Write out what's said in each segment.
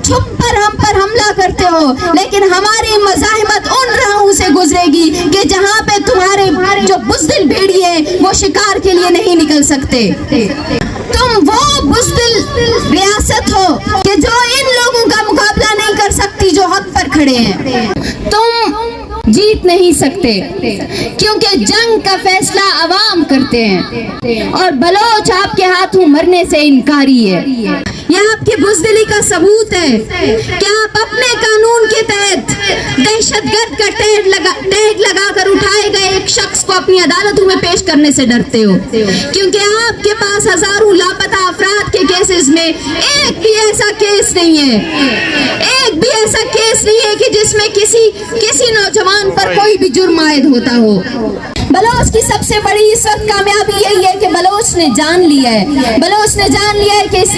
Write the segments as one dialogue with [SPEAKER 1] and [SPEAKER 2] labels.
[SPEAKER 1] छुप कर हम पर हमला करते हो, लेकिन हमारी मज़ाहिमत उन राहों से गुजरेगी कि जहाँ पे तुम्हारे जो बुज़दिल भेड़िए वो शिकार के लिए नहीं निकल सकते। तुम वो बुज़दिल रियासत हो कि जो इन लोगों का मुकाबला नहीं कर सकती जो हक पर खड़े हैं। तुम जीत नहीं सकते क्योंकि जंग का फैसला अवाम करते हैं और बलोच आपके हाथों मरने से इनकारी है। यह आपकी बुज़दिली का सबूत है कि आप अपने कानून के तहत दहशतगर्द का टैग लगाकर उठाए गए एक शख्स को अपनी अदालतों में पेश करने से डरते हो, क्योंकि आपके पास हजारों लापता अफराद के केसेस में एक भी ऐसा केस नहीं है, एक भी ऐसा केस नहीं है कि जिसमें किसी नौजवान पर कोई भी जुर्म आयद होता हो। बलोच की सबसे बड़ी इस वक्त कामयाबी यही है कि बलोच ने जान लिया है, बलोच ने जान लिया है कि इस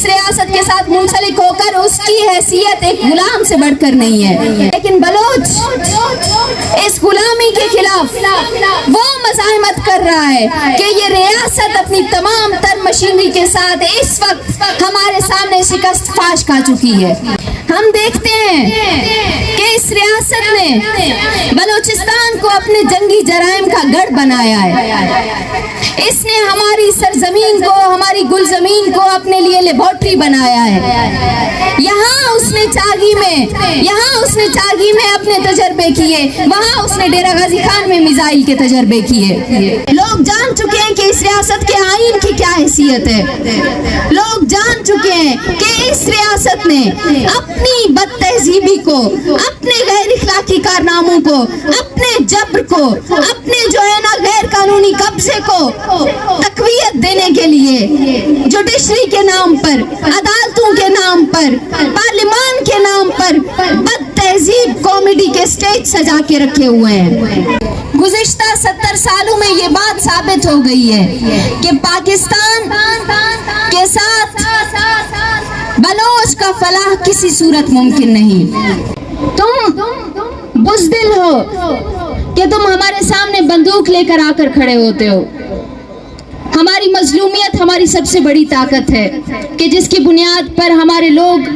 [SPEAKER 1] रियासत के साथ मुंसलिक होकर उसकी हैसियत एक गुलाम से बढ़कर नहीं है। लेकिन बलोच इस गुलामी के खिलाफ वो मज़ाहिमत कर रहा है कि ये रियासत अपनी तमाम तर मशीनरी के साथ इस वक्त हमारे सामने शिकस्त फाश खा चुकी है। हम देखते हैं कि इस रियासत ने बलोचिस्तान को अपने जंगी जराइम का गढ़ बनाया है। इसने हमारी सरजमीन को, हमारी गुलजमीन को अपने लिए लेबोरेटरी बनाया है। यहाँ उसने चागी में अपने तजर्बे किए, वहाँ उसने डेरा गाजी खान में मिसाइल के तजर्बे किए। लोग जान चुके हैं कि इस रियासत के आईन की क्या हैसियत है। लोग जान चुके हैं कि इस रियासत ने अपनी बदतहजीबी को, अपने गैर इखलाकी कारनामों को, अपने जब्र को, अपने जो है ना गैर कानूनी कब्जे को तकवीयत देने के लिए जुडिशरी के नाम पर, अदालतों के नाम पर, पार्लिमान के नाम पर बदतहजीब कॉमेडी के स्टेज सजा के रखे हुए हैं। गुज़िश्ता 70 सालों में ये बात साबित हो गई है कि पाकिस्तान के साथ बलोच का फलाह किसी सूरत मुमकिन नहीं। तुम बुज़दिल हो कि तुम हमारे सामने बंदूक लेकर आकर खड़े होते हो। हमारी मजलूमियत हमारी सबसे बड़ी ताकत है कि जिसकी बुनियाद पर हमारे लोग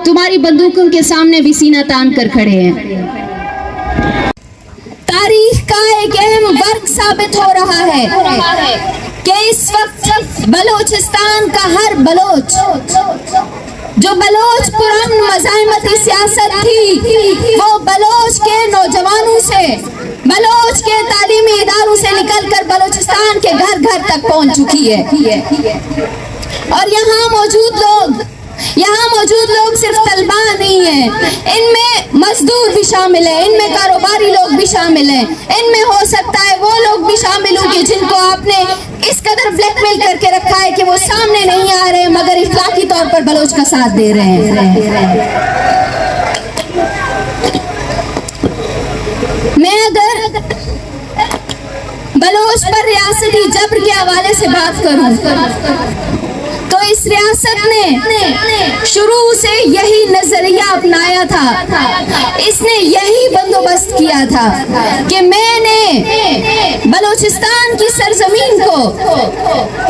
[SPEAKER 1] तुम्हारी बंदूकों के सामने भी सीना तान कर खड़े हैं। तारीख का एक अहम वर्ग साबित हो रहा है कि इस वक्त बलोचिस्तान का हर बलोच, जो बलोच पुरान मज़ाहिमती सियासत थी, वो बलोच के नौजवानों से, बलोच के तालीमी इदारों से निकलकर बलोचिस्तान के घर घर तक पहुंच चुकी है। और यहाँ मौजूद लोग सिर्फ तलबा नहीं है, इनमें मजदूर भी शामिल है, इनमें कारोबारी लोग भी शामिल हैं, इनमें हो सकता है वो लोग भी शामिल होंगे जिनको आपने इस कदर ब्लैकमेल करके रखा है कि वो सामने नहीं आ रहे मगर इखलाकी तौर पर बलोच का साथ दे रहे हैं। मैं अगर बलोच पर रियासती जबर के हवाले से बात करूं तो इस रियासत ने शुरू से यही नजरिया अपनाया था, इसने यही बंदोबस्त किया था कि मैंने बलोचिस्तान की सरजमीन को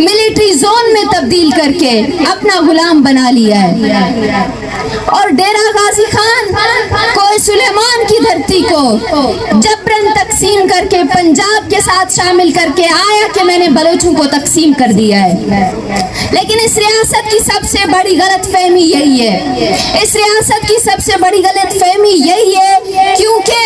[SPEAKER 1] मिलिट्री जोन में तब्दील करके अपना गुलाम बना लिया है और डेरा गाजी खान को, सुलेमान की धरती को जबरन तकसीम करके पंजाब के साथ शामिल करके आया कि मैंने बलोचों को तकसीम कर दिया है। लेकिन इस रियासत की सबसे बड़ी गलतफहमी यही है, इस रियासत की सबसे बड़ी गलतफहमी यही है क्योंकि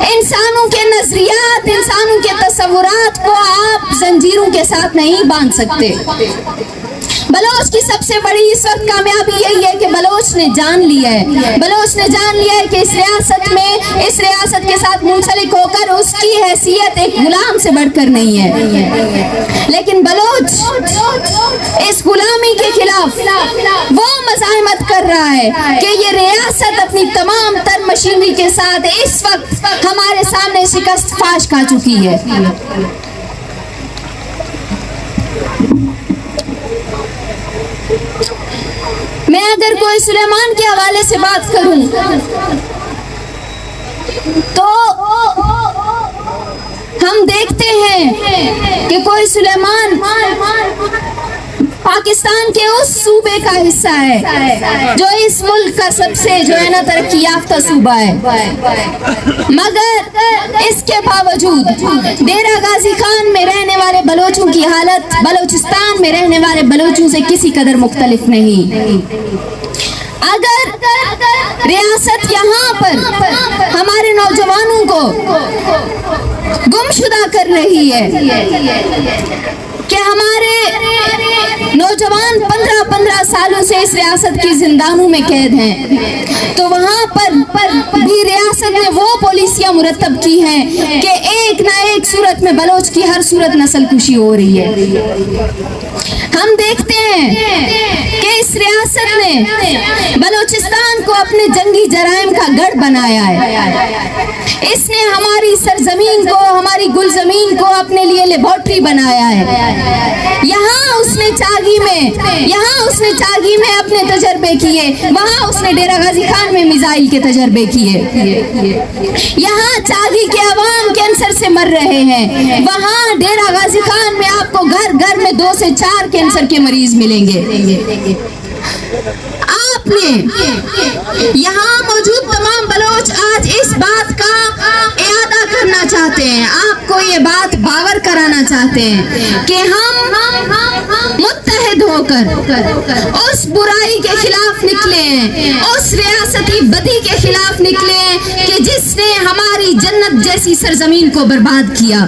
[SPEAKER 1] इंसानों के नजरियात, इंसानों के तस्वुरात को आप जंजीरों के साथ नहीं बांध सकते। बलोच की सबसे बड़ी इस वक्त कामयाबी यही है कि बलोच ने जान लिया है कि इस रियासत के साथ मुंसलिक होकर उसकी हैसियत एक गुलाम से बढ़कर नहीं है। लेकिन बलोच इस गुलामी के खिलाफ वो मज़ाहिमत कर रहा है कि ये रियासत अपनी तमाम तर मशीनरी के साथ इस वक्त हमारे सामने शिकस्त फाश खा चुकी है। मैं अगर कोई सुलेमान के हवाले से बात करूं तो हम देखते हैं कि कोई सुलेमान पाकिस्तान के उस सूबे का हिस्सा है जो इस मुल्क का सबसे जो है ना तरक्की याफ्ता सूबा है, मगर इसके बावजूद डेरा गाजी खान में रहने वाले बलोचों की हालत बलोचिस्तान में रहने वाले बलोचों से किसी कदर मुख्तलिफ नहीं। अगर रियासत यहाँ पर हमारे नौजवानों को गुमशुदा कर रही है कि हमारे नौजवान 15-15 सालों से इस रियासत की जिंदानों में कैद हैं, तो वहाँ पर भी रियासत ने वो पॉलिसियाँ मुरतब की हैं कि एक ना एक सूरत में बलोच की हर सूरत नस्ल कुशी हो रही है। हम देखते हैं कि इस रियासत ने बलोचिस्तान को अपने जंगी जराइम का गढ़ बनाया है। इसने हमारी सरजमीन को, हमारी गुलजमीन को अपने लिए लेबोरेटरी बनाया है। यहाँ उसने चागी में अपने तजर्बे किए, वहाँ उसने डेरा गाजी खान में मिसाइल के तजर्बे किए। यहाँ चागी के अवाम कैंसर से मर रहे हैं, वहाँ डेरा गाजी खान में आपको घर घर में 2 से 4 कैंसर के मरीज मिलेंगे। आपने यहाँ मौजूद तमाम बलोच आज इस बात का इयादा करना चाहते हैं, आपको ये बात बावर कराना चाहते हैं कि हम मुत्तहिद होकर उस बुराई के खिलाफ निकले हैं, उस रियासती बदी के खिलाफ निकले हैं कि जिसने हमारी जन्नत जैसी सरजमीन को बर्बाद किया।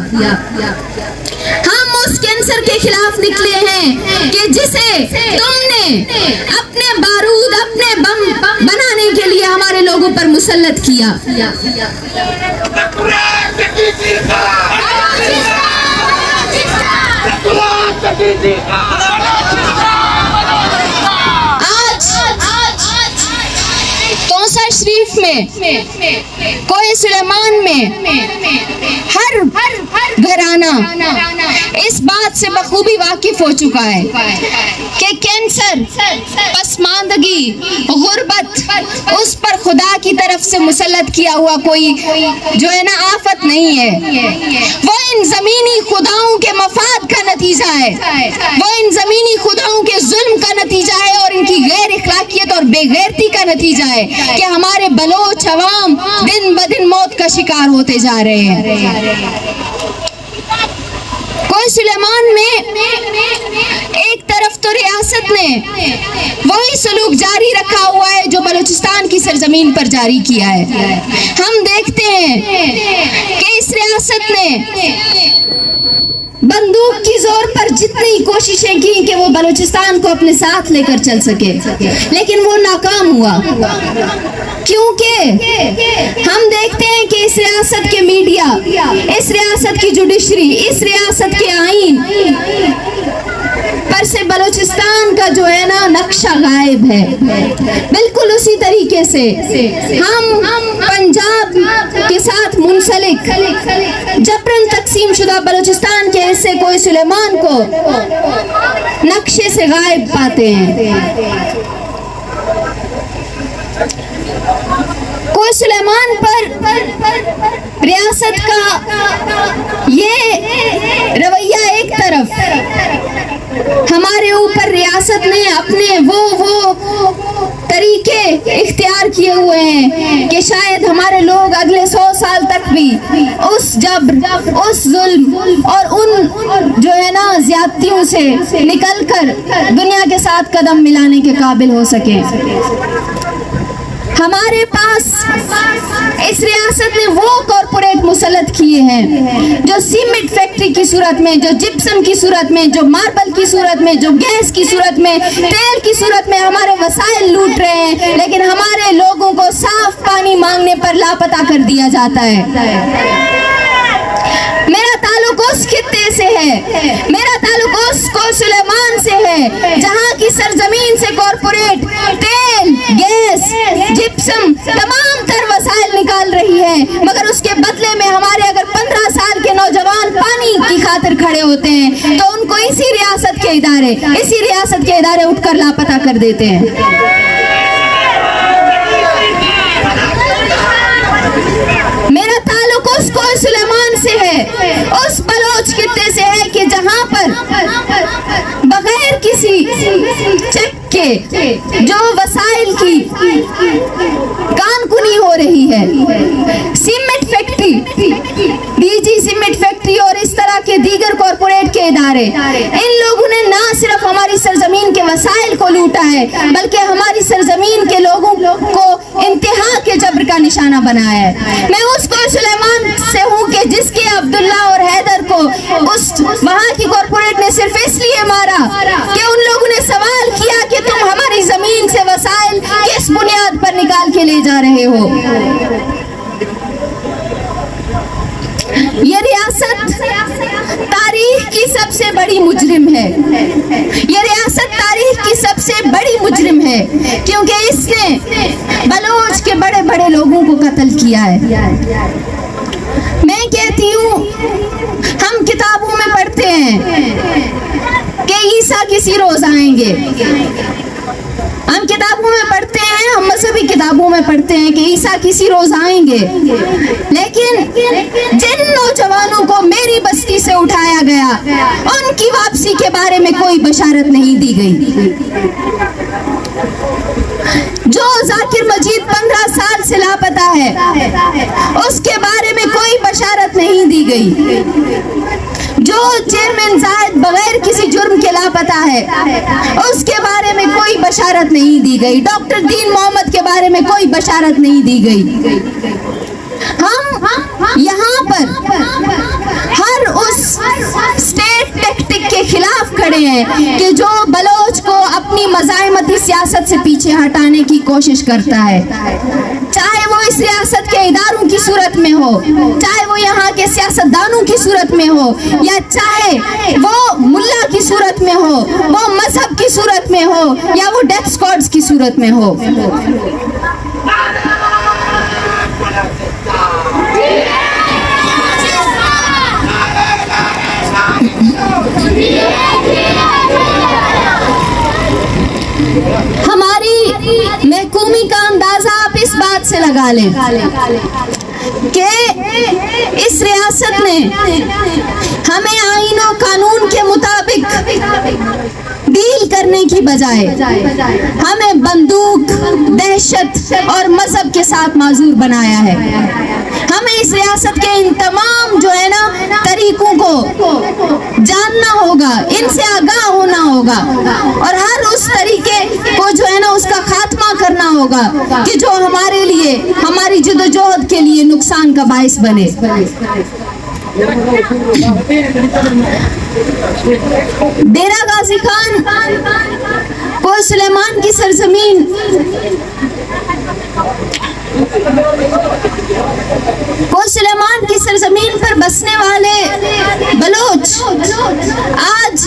[SPEAKER 1] हम उस कैंसर के खिलाफ निकले हैं कि जिसे तुमने अपने बारूद, अपने बम बनाने के लिए हमारे लोगों पर मुसल्लत किया। तौसा शरीफ में, कोहे सुलेमान में हर घराना इस बात से बखूबी वाकिफ हो चुका है कि कैंसर, पसमानदगी, गुर्बत उस पर खुदा की तरफ से मुसल्लत किया हुआ कोई जो है ना आफत नहीं है। वो इन जमीनी खुदाओं के मफाद का नतीजा है, वो इन जमीनी खुदाओं के जुल्म का नतीजा है और इनकी गैर इखलाकियत और बेगैरती का नतीजा है कि हमारे बलोच अवाम दिन ब दिन मौत का शिकार होते जा रहे हैं। कोहे सुलेमान में एक तरफ तो रियासत ने वही सलूक जारी रखा हुआ है जो बलूचिस्तान की सरजमीन पर जारी किया है। हम देखते हैं कि इस रियासत ने बंदूक की जोर पर जितनी कोशिशें की कि वो बलूचिस्तान को अपने साथ लेकर चल सके, लेकिन वो नाकाम हुआ, क्योंकि हम देखते हैं कि इस रियासत के मीडिया, इस रियासत की जुडिशरी, इस रियासत के आईन पर से बलूचिस्तान का जो है ना नक्शा गायब है। बिल्कुल उसी तरीके से हम पंजाब के साथ मुंसलिक जबरन तकसीम शुदा बलूचिस्तान के हिस्से कोहे सुलेमान को नक्शे से गायब पाते हैं। कोहे सुलेमान पर रियासत का ये रवैया एक तरफ, हमारे ऊपर रियासत ने अपने वो तरीके इख्तियार किए हुए हैं कि शायद हमारे लोग अगले 100 साल तक भी उस जब्र, उस जुल्म और उन जो है ना ज्यादतियों से निकलकर दुनिया के साथ कदम मिलाने के काबिल हो सके। हमारे पास इस रियासत ने वो कॉरपोरेट मुसल्लत किए हैं जो सीमेंट फैक्ट्री की सूरत में, जो जिप्सम की सूरत में, जो मार्बल की सूरत में, जो गैस की सूरत में, तेल की सूरत में हमारे वसाइल लूट रहे हैं, लेकिन हमारे लोगों को साफ पानी मांगने पर लापता कर दिया जाता है। मेरा ताल्लुक उस खित्ते से है, मेरा ताल्लुक उस कोहे सुलेमान से है जहाँ की सरजमीन से कॉरपोरेट तेल, गैस, जिप्सम तमाम तर वसाइल निकाल रही है, मगर उसके बदले में हमारे अगर 15 साल के नौजवान पानी की खातिर खड़े होते हैं तो उनको इसी रियासत के इदारे उठकर लापता कर देते हैं। मेरा ताल्लुक उसको सुलेमान से है, उस बलोच खित्ते से है कि जहां पर बगैर किसी चेक के जो वसाइल की कानकुनी हो रही है, cement factory, DG cement factory और इस तरह के दीगर कॉरपोरेट के इदारे, इन लोगों ने ना सिर्फ हमारी सरजमीन के वसाइल को लूटा है बल्कि हमारी सरजमीन के लोगों को इंतहा के जबर का निशाना बनाया है। मैं उसको सुलेमान से हूँ कि जिसके अब्दुल्ला और हैदर को उस वहाँ की कॉरपोरेट ने सिर्फ इसलिए मारा कि उन लोगों ने सवाल किया कि तुम हमारी जमीन से वसाइल किस बुनियाद पर निकाल के ले जा रहे हो। ये रियासत तारीख की सबसे बड़ी मुजरिम है, ये रियासत तारीख की सबसे बड़ी मुजरिम है क्योंकि इसने बलोच के बड़े बड़े लोगों को कत्ल किया है। मैं कहती हूँ हम किताबों में पढ़ते हैं कि ईसा किसी रोज आएंगे, हम किताबों में पढ़ते हैं, हम मजहबी किताबों में पढ़ते हैं कि ईसा किसी रोज आएंगे, लेकिन जिन नौजवानों को मेरी बस्ती से उठाया गया उनकी वापसी के बारे में कोई बशारत नहीं दी गई। जो जाकिर मजीद 15 साल से लापता है उसके बारे में कोई बशारत नहीं दी गई। जो चेयरमैन जायद बगैर किसी जुर्म के लापता है उसके बारे में कोई बशारत नहीं दी गई। डॉक्टर दीन मोहम्मद के बारे में कोई बशारत नहीं दी गई। हम यहाँ पर हर उस स्टेट टैक्टिक के खिलाफ खड़े हैं कि जो बलोच को अपनी मज़ाहिमती सियासत से पीछे हटाने की कोशिश करता है, चाहे वो इस रियासत के इदारों की सूरत में हो, चाहे वो यहाँ के सियासतदानों की सूरत में हो, या चाहे वो मुल्ला की सूरत में हो, वो मजहब की सूरत में हो, या वो डेथ स्क्वाड्स की सूरत में हो। हमारी महकूमी का अंदाजा आप इस बात से लगा लें कि इस रियासत ने हमें आईन और कानून के मुताबिक डील करने की बजाय हमें बंदूक, दहशत और मजहब के साथ माजूर बनाया है। हमें इस रियासत के इन तमाम जो है ना तरीकों को जानना होगा, इनसे आगाह होना होगा और हर उस तरीके को जो है ना उसका खात्मा करना होगा कि जो हमारे लिए, हमारी जद्दोजहद के लिए नुकसान का बाइस बने। डेरा गाजी खान को सुलेमान की सरजमीन सुलेमान की सरजमीन पर बसने वाले बलोच आज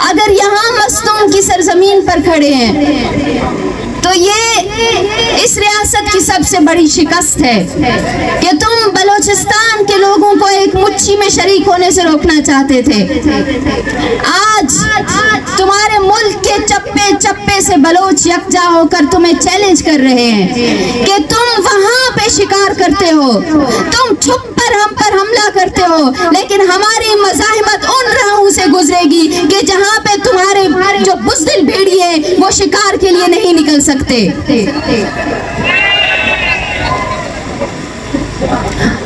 [SPEAKER 1] अगर यहाँ मस्तूम की सरजमीन पर खड़े हैं तो ये इस रियासत की सबसे बड़ी शिकस्त है कि तुम बलोचिस्तान के लोगों को एक मुट्ठी में शरीक होने से रोकना चाहते थे। आज तुम्हारे मुल्क के चप्पे चप्पे से बलोच यकजा होकर तुम्हें चैलेंज कर रहे हैं कि तुम वहां पे शिकार करते हो, तुम छुप कर हम पर हमला करते हो, लेकिन हमारी मज़ाहिमत उन राहों से गुजरेगी कि जहां पे तुम्हारे जो बुज़दिल भेड़िए वो शिकार के लिए नहीं निकल सकते।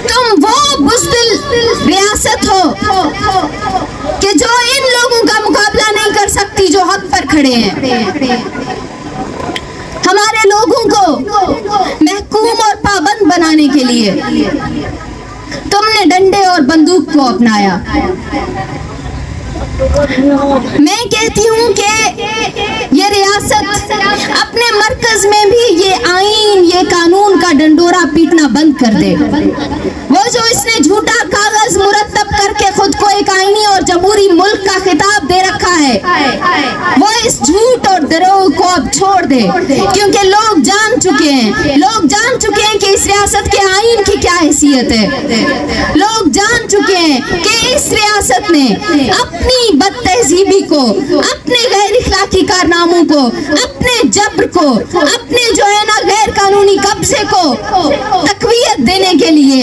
[SPEAKER 1] तुम वो बुज़दिल रियासत हो कि जो इन लोगों का मुकाबला नहीं कर सकती जो हक पर खड़े हैं। हमारे लोगों को महकूम और पाबंद बनाने के लिए तुमने डंडे और बंदूक को अपनाया। मैं कहती हूँ कि ये रियासत अपने मरकज में भी ये आईन, ये कानून का डंडोरा पीटना बंद कर दे। वो जो इसने झूठा कागज मुरतब करके खुद को एक आईनी और जमहूरी मुल्क का खिताब दे रखा है, वो इस झूठ और दरोह को अब छोड़ दे, क्योंकि लोग जान चुके हैं, लोग जान चुके हैं कि इस रियासत के आईन की क्या हैसियत है। लोग जान चुके हैं कि इस रियासत ने अपनी बदतहजीबी को, अपने गैर इखलाकी कारनामों को, अपने जबर को, अपने जो है ना गैर कानूनी कब्जे को तकवीयत देने के लिए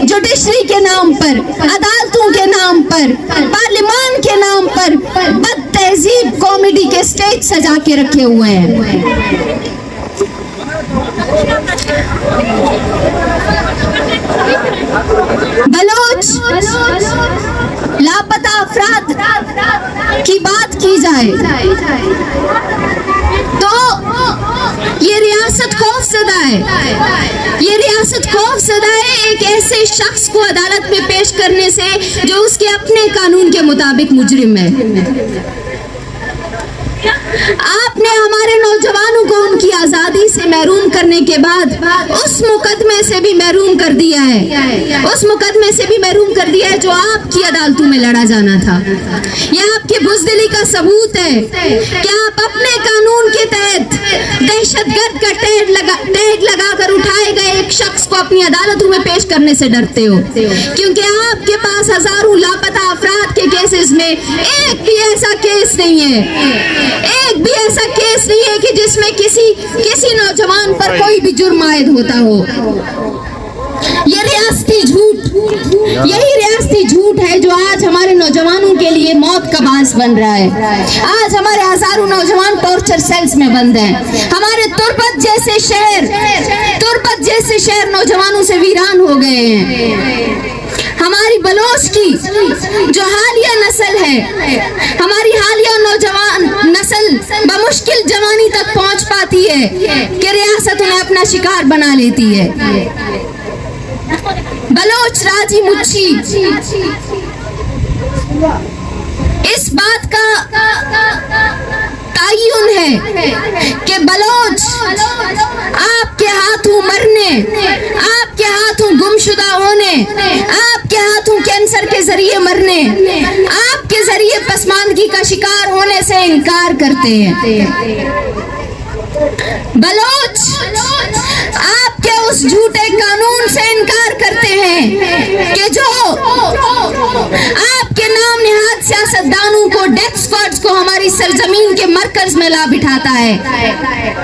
[SPEAKER 1] जुडिशरी के नाम पर, अदालतों के नाम पर, पार्लियामान के नाम पर बदतहजीब कॉमेडी के स्टेज सजा के रखे हुए हैं। बलोच लापता अफराद की बात की जाए तो ये रियासत खौफजदा है। ये रियासत खौफजदा है एक ऐसे शख्स को अदालत में पेश करने से जो उसके अपने कानून के मुताबिक मुजरिम है। आपने हमारे नौजवानों को उनकी आजादी से महरूम करने के बाद उस मुकदमे से भी महरूम कर दिया है, उस मुकदमे से भी महरूम कर दिया है जो आपकी अदालतों में लड़ा जाना था। यह आपकी बुज़दिली का सबूत है कि आप अपने कानून के तहत दहशतगर्द का टैग लगाकर उठाए गए एक शख्स को अपनी अदालतों में पेश करने से डरते हो, क्योंकि आपके पास हजारों लापता अफराद के केसेस में एक भी ऐसा केस नहीं है, एक भी ऐसा केस नहीं है कि जिसमें किसी नौजवान पर कोई भी जुर्म आयद होता हो। ये रियासती झूठ, यही रियासती झूठ है जो आज हमारे नौजवानों के लिए मौत का बांस बन रहा है। आज हमारे हजारों नौजवान टॉर्चर सेल्स में बंद हैं। हमारे तुर्बत जैसे शहर नौजवानों से वीरान हो गए हैं। हमारी बलोच की जो हालिया नस्ल है, हमारी हालिया नौजवान नस्ल बमुश्किल जवानी तक पहुंच पाती है कि रियासत उन्हें अपना शिकार बना लेती है। बलोच राजी मुच्छी इस बात का तायुन है कि बलोच आपके हाथों मरने, आपके हाथों गुमशुदा होने, आपके हाथों कैंसर के जरिए मरने, आपके जरिए पसमानदगी का शिकार होने से इनकार करते हैं। बलोच आपके उस झूठे कानून से इनकार करते हैं कि जो आपके नाम निहाद सियासतदानों को, डेथ स्क्वाड्स को हमारी सरजमीन के मरकज में ला बिठाता है,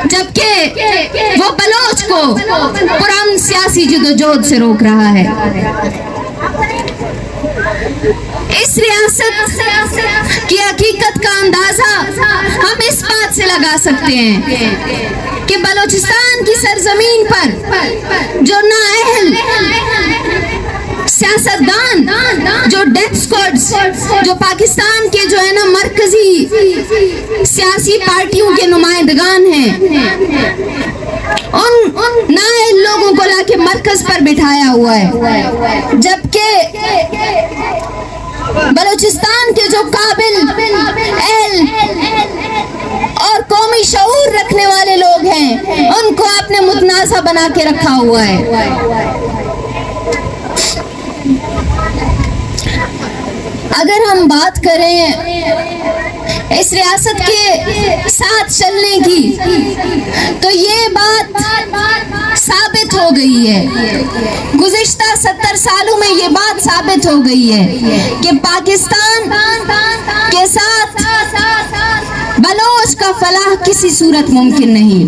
[SPEAKER 1] जबकि वो बलोच को पुरानी सियासी जदोजहद से रोक रहा है। इस रियासत की हकीकत का अंदाजा हम इस बात से लगा सकते हैं कि बलोचिस्तान की सरजमीन पर जो नाअहल सियासतदान, जो डेथ स्क्वाड्स, जो पाकिस्तान के जो है ना मरकजी सियासी पार्टियों के नुमाइंदगान हैं, उन नाअहल लोगों को लाके मरकज पर बिठाया हुआ है, जबकि बलूचिस्तान के जो काबिल, अहल और कौमी शऊर रखने वाले लोग हैं, उनको आपने मुतनाज़ा बना के रखा हुआ है। अगर हम बात करें इस रियासत के साथ चलने की, तो ये बात साबित हो गई है, गुज़िश्ता 70 सालों में ये बात साबित हो गई है कि पाकिस्तान के साथ बलोच का फलाह किसी सूरत मुमकिन नहीं।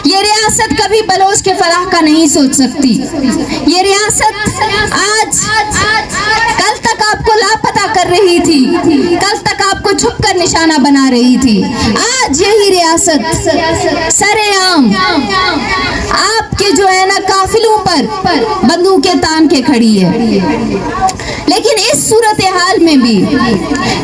[SPEAKER 1] ये रियासत कभी बलोच के फलाह का नहीं सोच सकती। ये रियासत आज कल तक आपको लापता कर रही थी, कल तक आपको छुप कर निशाना बना रही थी। आज यही रियासत सरेआम आपके जो है ना काफिलों पर बंदूकें तान के खड़ी है। लेकिन इस सूरत हाल में भी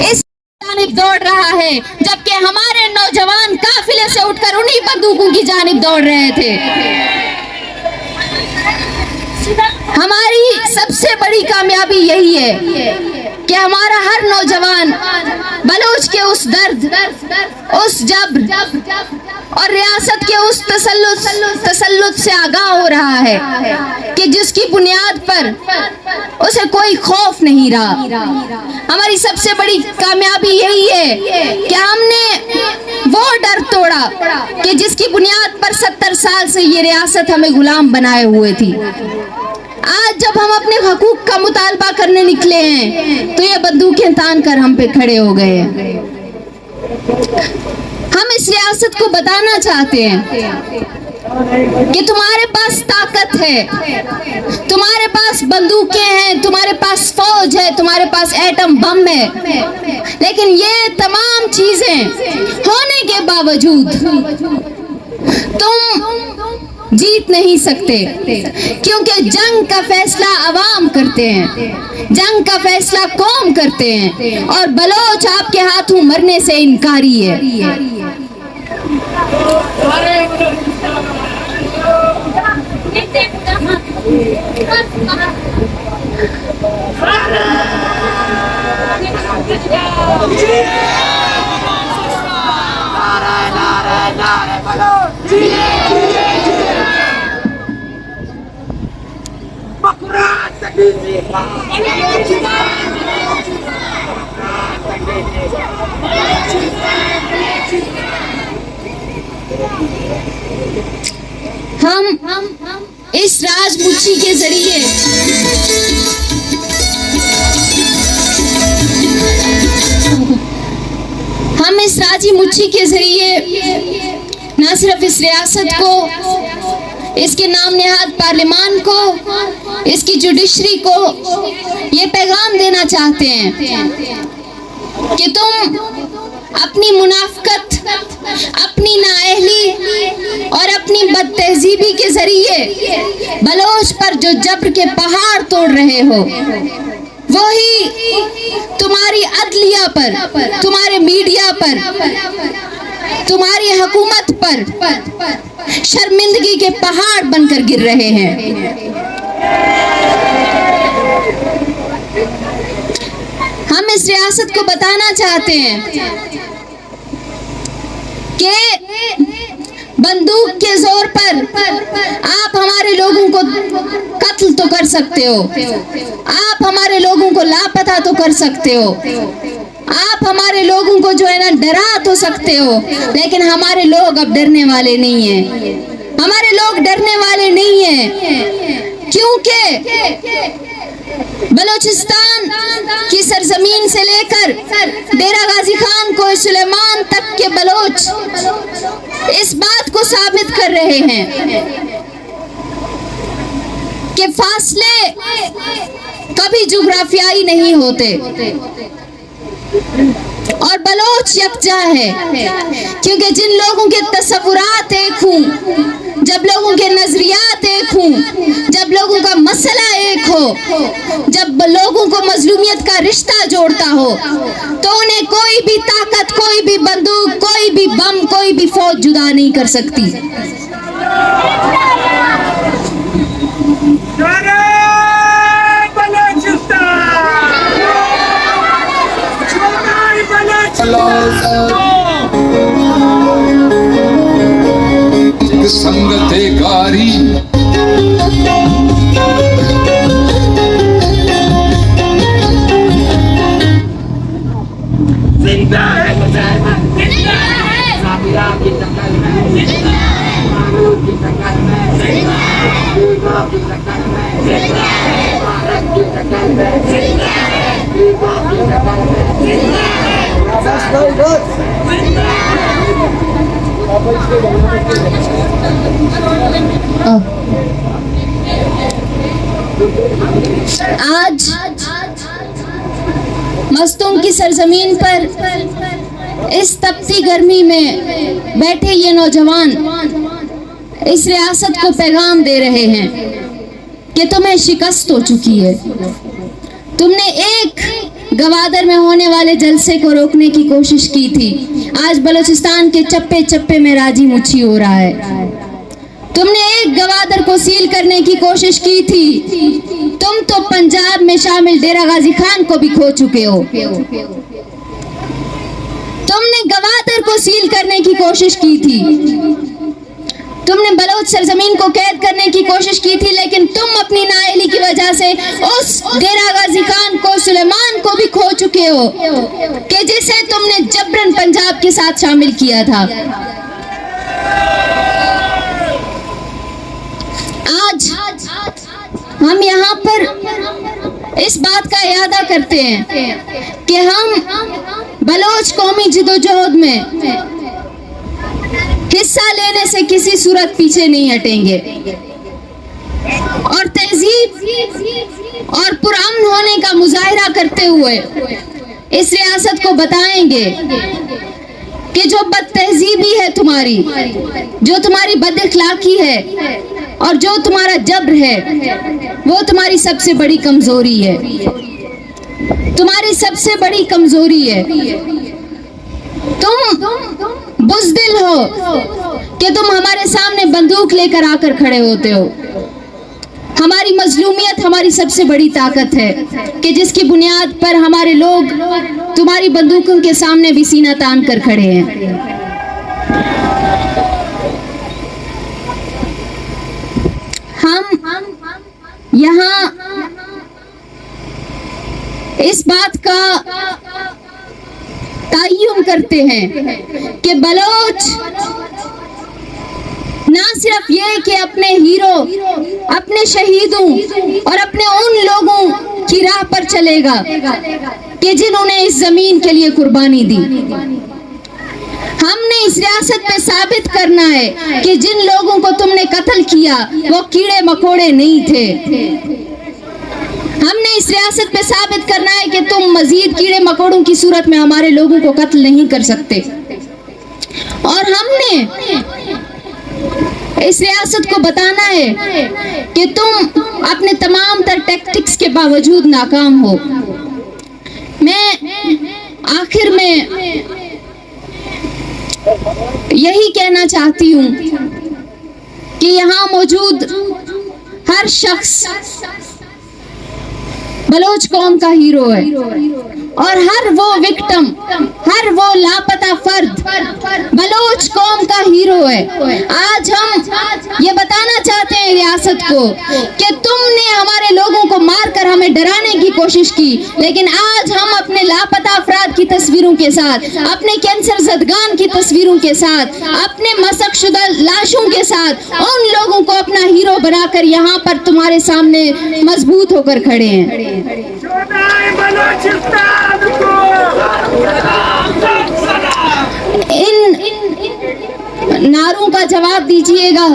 [SPEAKER 1] इस जानिब दौड़ रहा है, जबकि हमारे नौजवान काफिले से उठकर उन्हीं बंदूकों की जानिब दौड़ रहे थे। हमारी सबसे बड़ी कामयाबी यही है कि हमारा हर नौजवान बलूच के उस दर्द, उस जब्र और रियासत के उस तसल्लुत से आगाह हो रहा है कि जिसकी बुनियाद पर उसे कोई खौफ नहीं रहा। हमारी सबसे बड़ी कामयाबी यही है कि हमने वो डर तोड़ा कि जिसकी बुनियाद पर 70 साल से ये रियासत हमें गुलाम बनाए हुए थी। आज जब हम अपने हकूक का मुतालबा करने निकले हैं, तो ये बंदूकें तान कर हम पे खड़े हो गए हैं। हम इस रियासत को बताना चाहते हैं कि तुम्हारे पास ताकत है, तुम्हारे पास बंदूकें हैं, तुम्हारे पास फौज है, तुम्हारे पास एटम बम है, लेकिन ये तमाम चीजें होने के बावजूद तुम जीत नहीं सकते, क्योंकि जंग का फैसला अवाम करते हैं, जंग का फैसला कौम करते हैं, और बलोच आपके हाथों मरने से इनकारी है। हम इस राजमुच्छी के जरिए मुच्छी के जरिए न सिर्फ इस रियासत को, इसके नाम नेहाद पार्लियामान को, इसकी जुडिशरी को ये पैगाम देना चाहते हैं कि तुम अपनी मुनाफकत, अपनी नाअहली और अपनी बदतहजीबी के जरिए बलोच पर जो जब्र के पहाड़ तोड़ रहे हो, वही तुम्हारी अदलिया पर, तुम्हारे मीडिया पर, तुम्हारी हुकूमत पर शर्मिंदगी के पहाड़ बनकर गिर रहे हैं। हम इस रियासत को बताना चाहते हैं कि बंदूक के जोर पर आप हमारे लोगों को कत्ल तो कर सकते हो, आप हमारे लोगों को लापता तो कर सकते हो, आप हमारे लोगों को जो है ना डरा तो सकते हो, लेकिन हमारे लोग अब डरने वाले नहीं हैं। हमारे लोग डरने वाले नहीं हैं, क्योंकि बलोचिस्तान की सरजमीन से लेकर डेरा गाजी खान को सुलेमान तक के बलोच इस बात को साबित कर रहे हैं कि फासले कभी जुग्राफियाई नहीं होते और बलोच यकजा है, क्योंकि जिन लोगों के तस्वुरात एक हों, जब लोगों के नजरियात एक हों, जब लोगों का मसला एक हो, जब लोगों को मजलूमियत का रिश्ता जोड़ता हो, तो उन्हें कोई भी ताकत, कोई भी बंदूक, कोई भी बम, कोई भी फौज जुदा नहीं कर सकती।
[SPEAKER 2] संगते गारी जिंदा है, जिंदा है, साबिरा की टक्कर में जिंदा है, मानव की टक्कर में जिंदा है, युवा की टक्कर में जिंदा है, भारत की टक्कर में जिंदा है, युवा की टक्कर में जिंदा है।
[SPEAKER 1] आज मस्तूम की सरजमीन पर इस तपती गर्मी में बैठे ये नौजवान इस रियासत को पैगाम दे रहे हैं कि तुम्हें शिकस्त हो चुकी है। तुमने एक गवादर में होने वाले जलसे को रोकने की कोशिश की थी, आज बलूचिस्तान के चप्पे चप्पे में राजी मुच्छी हो रहा है। तुमने एक गवादर को सील करने की कोशिश की थी, तुम तो पंजाब में शामिल डेरा गाजी खान को भी खो चुके हो। तुमने गवादर को सील करने की कोशिश की थी, तुमने बलोच सरजमीन को कैद करने की कोशिश की थी, लेकिन तुम अपनी नाअहली की वजह से उस डेरा गाजी खान को, सुलेमान को भी खो चुके हो कि जिसे तुमने जबरन पंजाब के साथ शामिल किया था। आज हम यहाँ पर इस बात का इरादा करते हैं कि हम बलोच कौमी जिदोजहद में हिस्सा लेने से किसी सूरत पीछे नहीं हटेंगे और तहजीब और पुरअमन होने का मुजाहिरा करते हुए इस रियासत को बताएंगे कि जो बदतहजीबी है तुम्हारी, जो तुम्हारी बदअखलाकी है और जो तुम्हारा जबर है, वो तुम्हारी सबसे बड़ी कमजोरी है, तुम्हारी सबसे बड़ी कमजोरी है। तुम बुज़दिल हो कि तुम हमारे सामने बंदूक लेकर आकर खड़े होते हो। हमारी मजलूमियत हमारी सबसे बड़ी ताकत है कि जिसकी बुनियाद पर हमारे लोग तुम्हारी बंदूकों के सामने भी सीना तान कर खड़े हैं। हम यहाँ इस बात का ताय्युन करते हैं कि बलोच ना सिर्फ ये कि अपने हीरो, अपने शहीदों और अपने उन लोगों की राह पर चलेगा कि जिन्होंने इस जमीन के लिए कुर्बानी दी। हमने इस रियासत पे साबित करना है कि जिन लोगों को तुमने कत्ल किया वो कीड़े मकोड़े नहीं थे। हमने इस रियासत पे साबित करना है कि तुम मजीद कीड़े मकोड़ों की सूरत में हमारे लोगों को कत्ल नहीं कर सकते। और हमने इस रियासत को बताना है कि तुम अपने तमाम तर टैक्टिक्स के बावजूद नाकाम हो। मैं आखिर में यही कहना चाहती हूँ कि यहाँ मौजूद हर शख्स बलोच कौम का हीरो है और हर वो विक्टिम, हर वो लापता फर्द बलोच कौम का हीरो है। आज हम ये बताना चाहते हैं रियासत को कि तुमने हमारे लोगों को मारकर हमें डराने की कोशिश की, लेकिन आज हम अपने लापता अफराद की तस्वीरों के साथ, अपने कैंसर ज़दगान की तस्वीरों के साथ, अपने मसकशुदा लाशों के साथ उन लोगों को अपना हीरो बनाकर यहाँ पर तुम्हारे सामने मजबूत होकर खड़े हैं। इन नारों का जवाब दीजिएगा।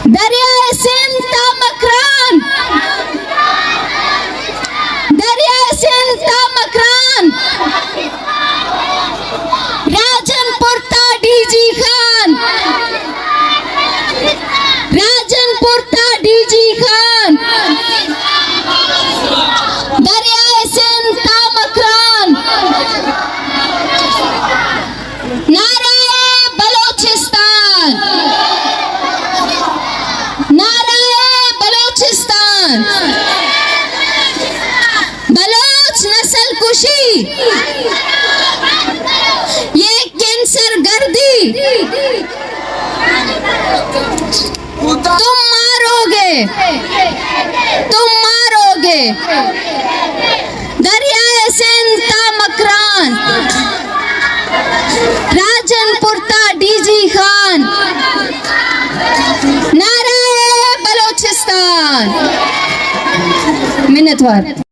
[SPEAKER 1] दरियाए सिंध ता मकरान, दरियाए सिंध ता मकरान, राजनपुर ता डीजी खान, राजनपुर ता डीजी खान, दरियाए सिंध ता मकरान, नाराए बलोचिस्तान, नाराए बलोचिस्तान, बलोच नस्ल कुशी, ये कैंसर गर्दी तुम मारोगे, तुम मारोगे। दरियाए सिंध ता मकरान, राजनपुर ता डीजी खान, नाराए बलोचिस्तान। मिन्नतवार।